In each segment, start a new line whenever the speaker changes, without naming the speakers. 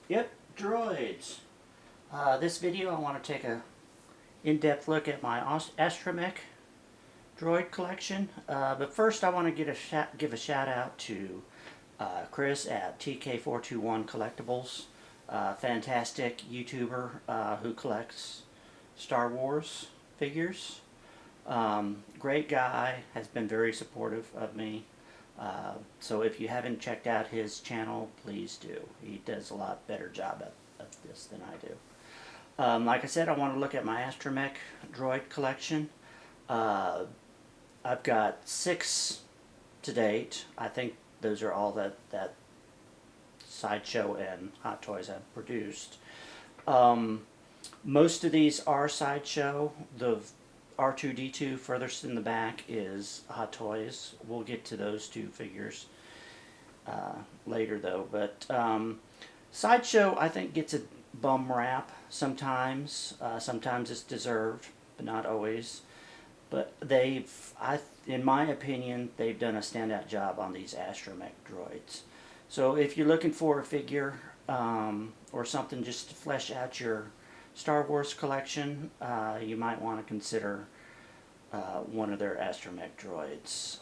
Yep, droids. This video I want to take a in-depth look at my Astromech droid collection. But first I want to give a shout out to Chris at TK421 Collectibles. Fantastic YouTuber who collects Star Wars figures. Great guy, has been very supportive of me. So if you haven't checked out his channel, please do. He does a lot better job of this than I do. Like I said, I want to look at my Astromech droid collection. I've got 6 to date. I think those are all that Sideshow and Hot Toys have produced. Most of these are Sideshow. The R2d2 furthest in the back is Hot Toys. We'll get to those two figures later though. But Sideshow, I think, gets a bum rap sometimes. Sometimes it's deserved, but not always. But in my opinion, they've done a standout job on these Astromech droids. So if you're looking for a figure or something just to flesh out your Star Wars collection, you might want to consider one of their Astromech droids.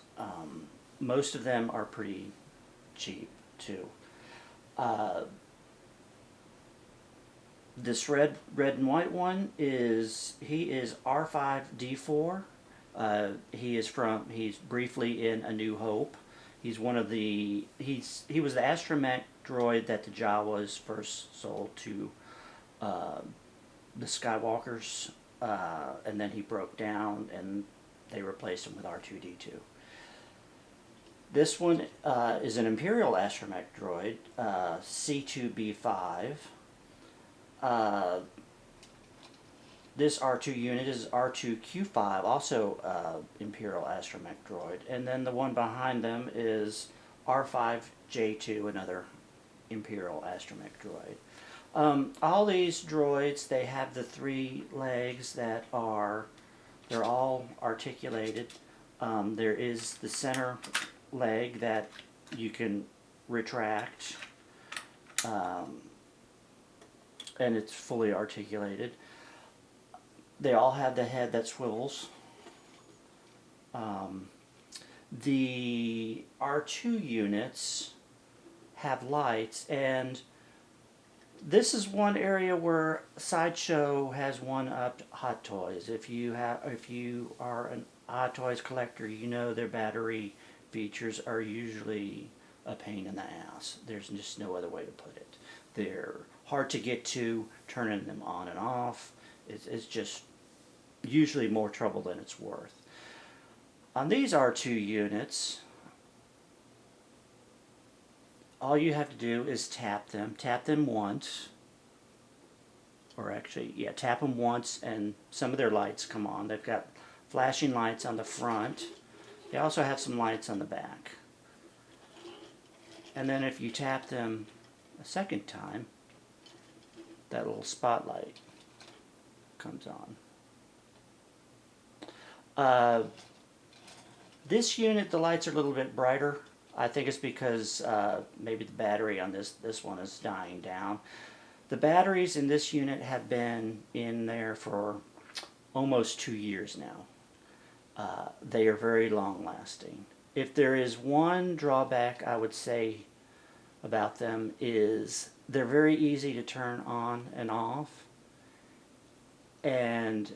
Most of them are pretty cheap too. This red and white one is R5D4. He's briefly in A New Hope. He's one of he was the Astromech droid that the Jawas first sold to the Skywalkers, and then he broke down and they replaced him with R2D2. This one is an Imperial Astromech droid, C2B5. This R2 unit is R2Q5, also Imperial Astromech droid. And then the one behind them is R5J2, another Imperial Astromech droid. All these droids, they have the 3 legs they're all articulated. There is the center leg that you can retract, and it's fully articulated. They all have the head that swivels. The R2 units have lights, and this is one area where Sideshow has one-upped Hot Toys. If you are an Hot Toys collector, you know their battery features are usually a pain in the ass. There's just no other way to put it. They're hard to get to, turning them on and off. It's just usually more trouble than it's worth. On these R2 units, all you have to do is tap them once, or actually, yeah, tap them once and some of their lights come on. They've got flashing lights on the front. They also have some lights on the back. And then if you tap them a second time, that little spotlight comes on. This unit, the lights are a little bit brighter. I think it's because maybe the battery on this one is dying down. The batteries in this unit have been in there for almost 2 years now. They are very long lasting. If there is one drawback I would say about them is they're very easy to turn on and off, and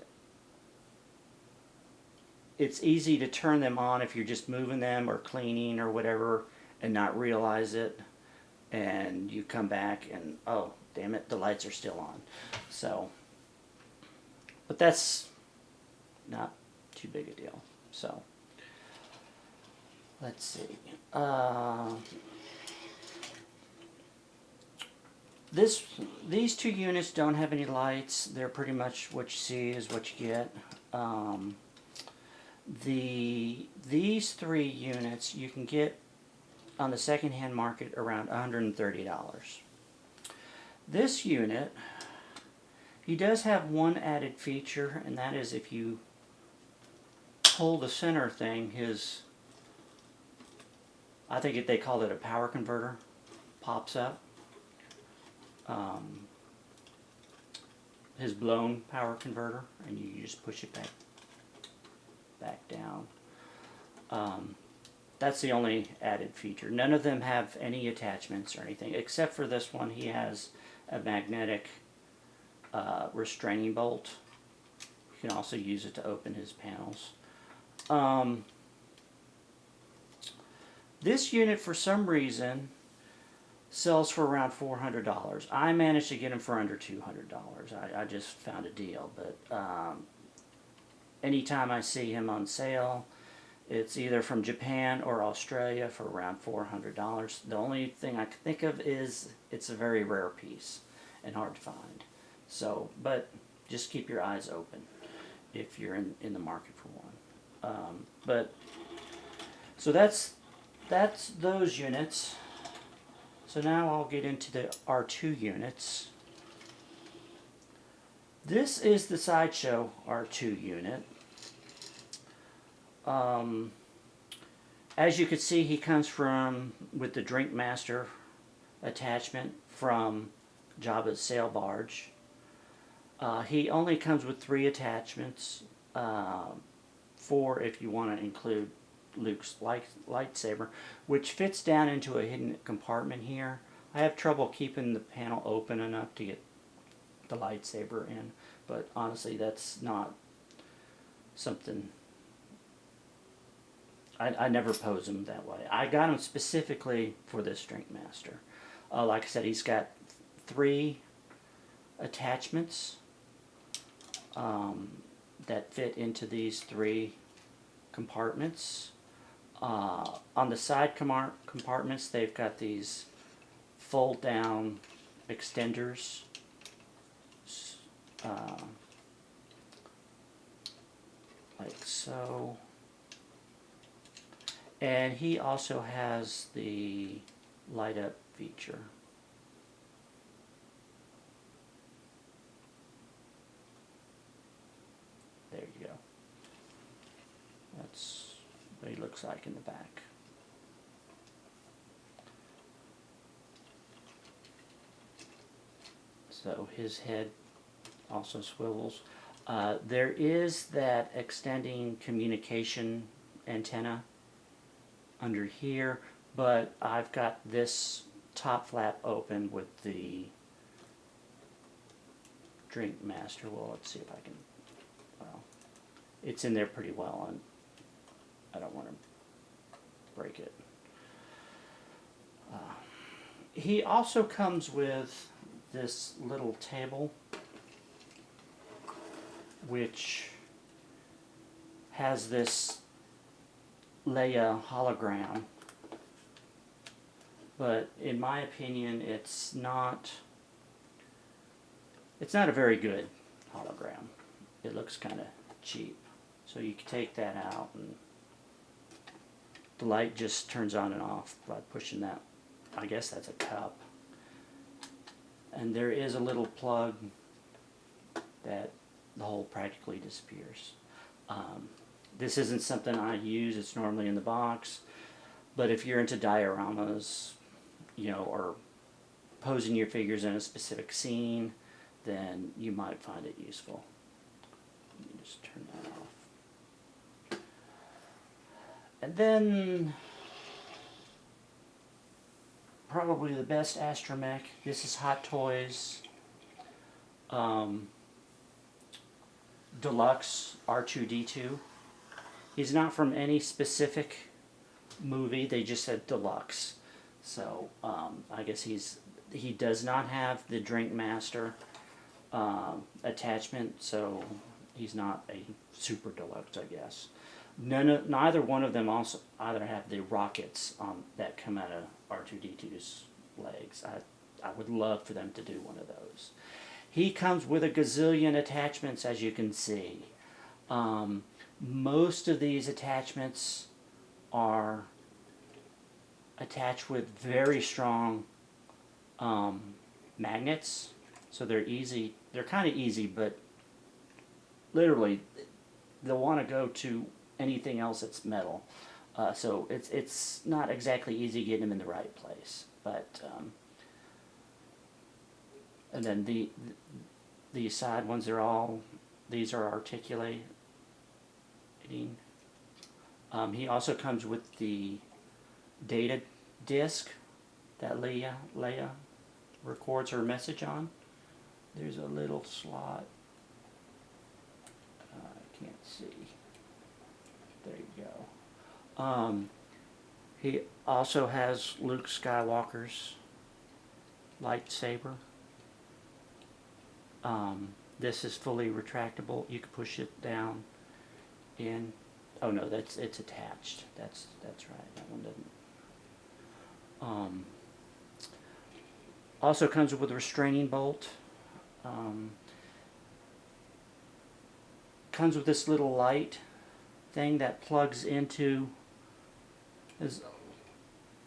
it's easy to turn them on if you're just moving them or cleaning or whatever and not realize it, and you come back and, oh damn it, the lights are still on. So, but that's not too big a deal. So let's see. These 2 units don't have any lights. They're pretty much what you see is what you get. These 3 units you can get on the secondhand market around $130. This unit, he does have one added feature, and that is if you pull the center thing, I think they called it a power converter, pops up. his blown power converter, and you just push it back down. That's the only added feature. None of them have any attachments or anything, except for this one. He has a magnetic restraining bolt. You can also use it to open his panels. This unit, for some reason, sells for around $400. I managed to get him for under $200. I just found a deal, but anytime I see him on sale, it's either from Japan or Australia for around $400. The only thing I can think of is it's a very rare piece and hard to find. So, but just keep your eyes open if you're in the market for one. So that's those units. So now I'll get into the R2 units. This is the Sideshow R2 unit. As you can see, he comes with the Drink Master attachment from Jabba's sail barge. He only comes with 3 attachments, 4 if you want to include Luke's lightsaber, which fits down into a hidden compartment here. I have trouble keeping the panel open enough to get the lightsaber in, but honestly that's not something... I never pose him that way. I got him specifically for this Drink Master. Like I said, he's got 3 attachments that fit into these 3 compartments. On the side compartments, they've got these fold-down extenders. Like so. And he also has the light up feature. There you go. That's what he looks like in the back. So his head also swivels. There is that extending communication antenna under here, but I've got this top flap open with the Drink Master. Well, let's see if I can... Well, it's in there pretty well, and I don't want to break it. He also comes with this little table, which has this Leia Hologram, but in my opinion it's not a very good hologram. It looks kind of cheap. So you can take that out and the light just turns on and off by pushing that. I guess that's a cup. And there is a little plug that the hole practically disappears. This isn't something I use, it's normally in the box, but if you're into dioramas, you know, or posing your figures in a specific scene, then you might find it useful. Let me just turn that off. And then, probably the best Astromech. This is Hot Toys. Deluxe R2d2. He's not from any specific movie, they just said Deluxe. So I guess he does not have the Drink Master attachment, so he's not a super deluxe, I guess. Neither one of them also either have the rockets that come out of R2D2's legs. I would love for them to do one of those. He comes with a gazillion attachments, as you can see. Most of these attachments are attached with very strong magnets, so they're easy. They're kind of easy, but literally they'll want to go to anything else that's metal. So it's not exactly easy getting them in the right place, but And then the side ones, these are articulating. He also comes with the data disc that Leia records her message on. There's a little slot. I can't see. There you go. He also has Luke Skywalker's lightsaber. This is fully retractable. You can push it down in. Oh no, it's attached. That's right. That one doesn't. Also comes with a restraining bolt. Comes with this little light thing that plugs into is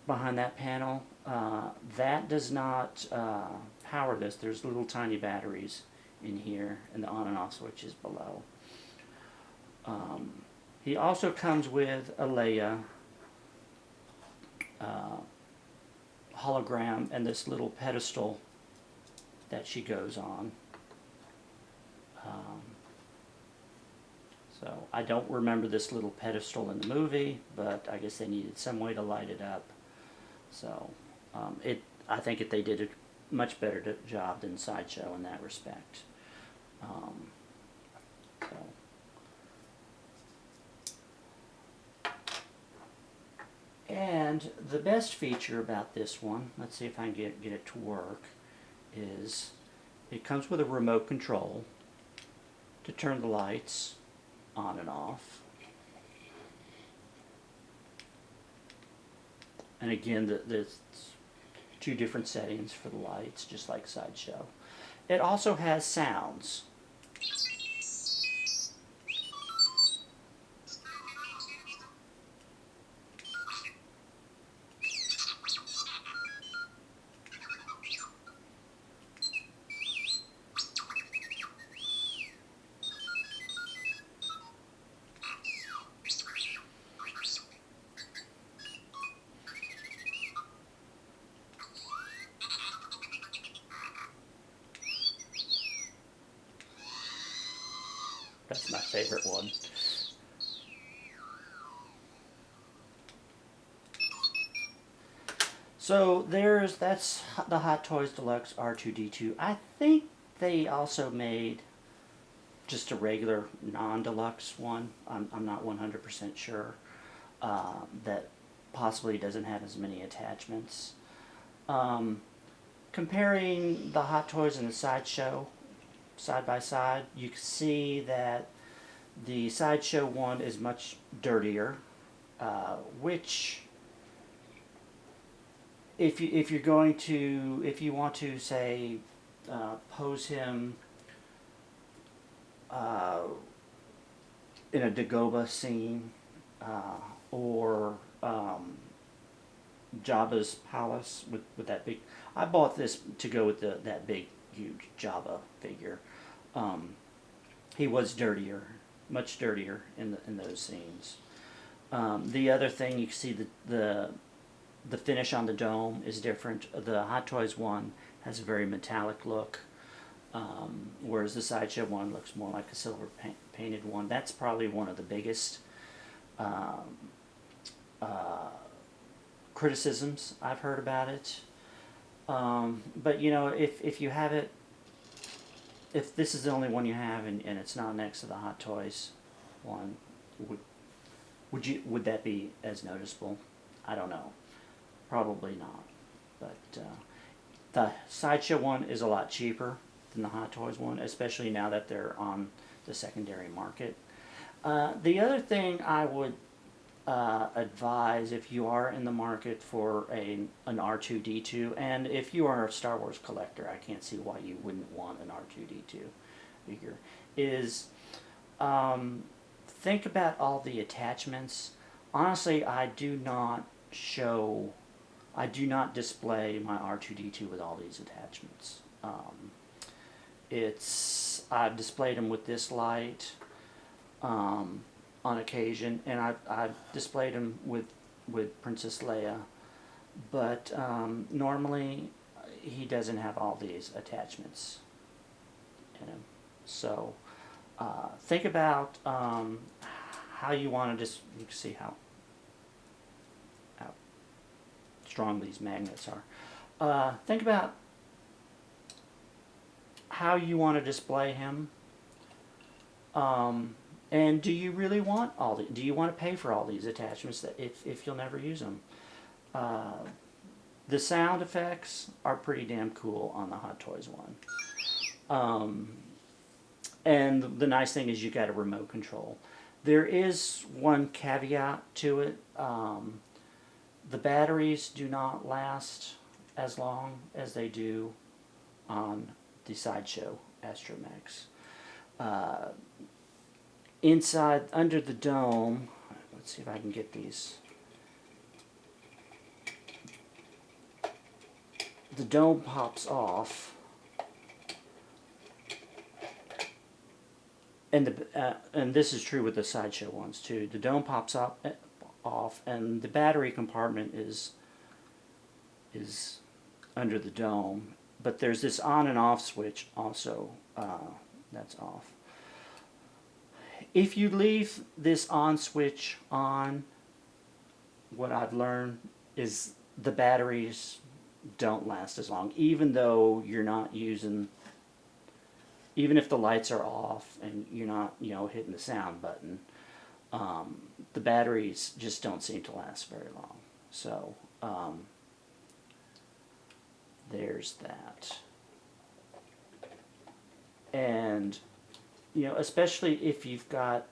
behind that panel. That does not power this. There's little tiny batteries in here, and the on and off switch is below. He also comes with a Leia hologram and this little pedestal that she goes on. So I don't remember this little pedestal in the movie, but I guess they needed some way to light it up. So I think they did a much better job than Sideshow in that respect. And the best feature about this one, let's see if I can get it to work, is it comes with a remote control to turn the lights on and off. And again, there's two different settings for the lights, just like Sideshow. It also has sounds. That's my favorite one. So that's the Hot Toys Deluxe R2d2. I think they also made just a regular non-deluxe one. I'm not 100% sure. That possibly doesn't have as many attachments. Comparing the Hot Toys and the Sideshow side by side, you can see that the Sideshow one is much dirtier, which if you want to say pose him in a Dagobah scene or Jabba's palace with that big. I bought this to go with that big, huge Jabba figure. He was dirtier, much dirtier in those scenes. The other thing, you can see the finish on the dome is different. The Hot Toys one has a very metallic look, whereas the Sideshow one looks more like a silver painted one. That's probably one of the biggest criticisms I've heard about it. But you know, if you have it, if this is the only one you have and it's not next to the Hot Toys one, would that be as noticeable? I don't know. Probably not. But the Sideshow one is a lot cheaper than the Hot Toys one, especially now that they're on the secondary market. The other thing I would advise, if you are in the market for an R2D2, and if you are a Star Wars collector, I can't see why you wouldn't want an R2D2 figure, is think about all the attachments. Honestly, I do not display my R2D2 with all these attachments. I've displayed them with this light on occasion, and I've displayed them with Princess Leia, but normally he doesn't have all these attachments in him. So think about how you want to just, you can see how strong these magnets are. Think about how you want to display him. And do you really want all the, do you want to pay for all these attachments that if you'll never use them? The sound effects are pretty damn cool on the Hot Toys one. And the nice thing is you got a remote control. There is one caveat to it. The batteries do not last as long as they do on the Sideshow Astromechs. Inside, under the dome, let's see if I can get these. The dome pops off, and this is true with the Sideshow ones too. The dome pops off, and the battery compartment is under the dome. But there's this on and off switch also that's off. If you leave this on switch on, what I've learned is the batteries don't last as long, even though you're not using, even if the lights are off and you're not, you know, hitting the sound button, the batteries just don't seem to last very long. So there's that. And you know, especially if you've got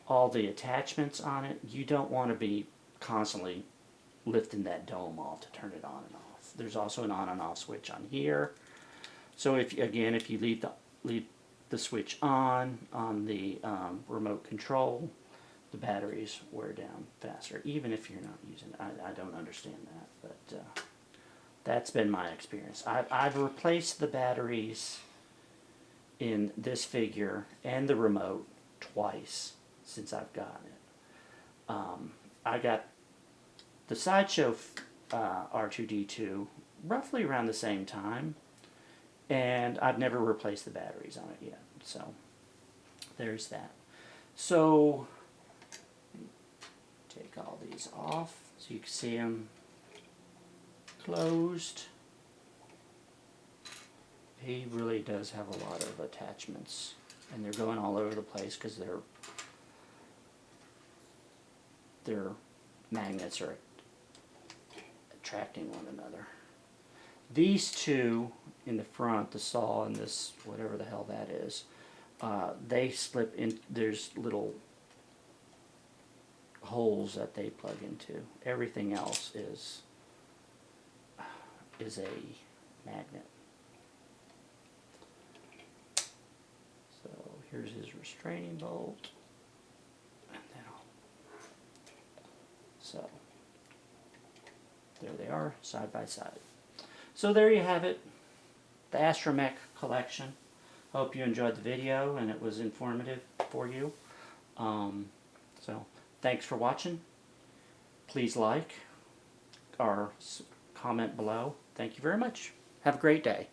all the attachments on it, you don't want to be constantly lifting that dome off to turn it on and off. There's also an on and off switch on here. So if again, if you leave the switch on the remote control, the batteries wear down faster, even if you're not using it. I don't understand that, but that's been my experience. I've replaced the batteries in this figure and the remote twice since I've gotten it. I got the Sideshow R2d2 roughly around the same time, and I've never replaced the batteries on it yet. So there's that. So take all these off so you can see them closed. He really does have a lot of attachments, and they're going all over the place because their magnets are attracting one another. These two in the front, the saw and this, whatever the hell that is, they slip in. There's little holes that they plug into. Everything else is a magnet. So here's his restraining bolt, and then so there they are, side by side. So there you have it, the Astromech collection. Hope you enjoyed the video and it was informative for you. So thanks for watching. Please like or comment below. Thank you very much. Have a great day.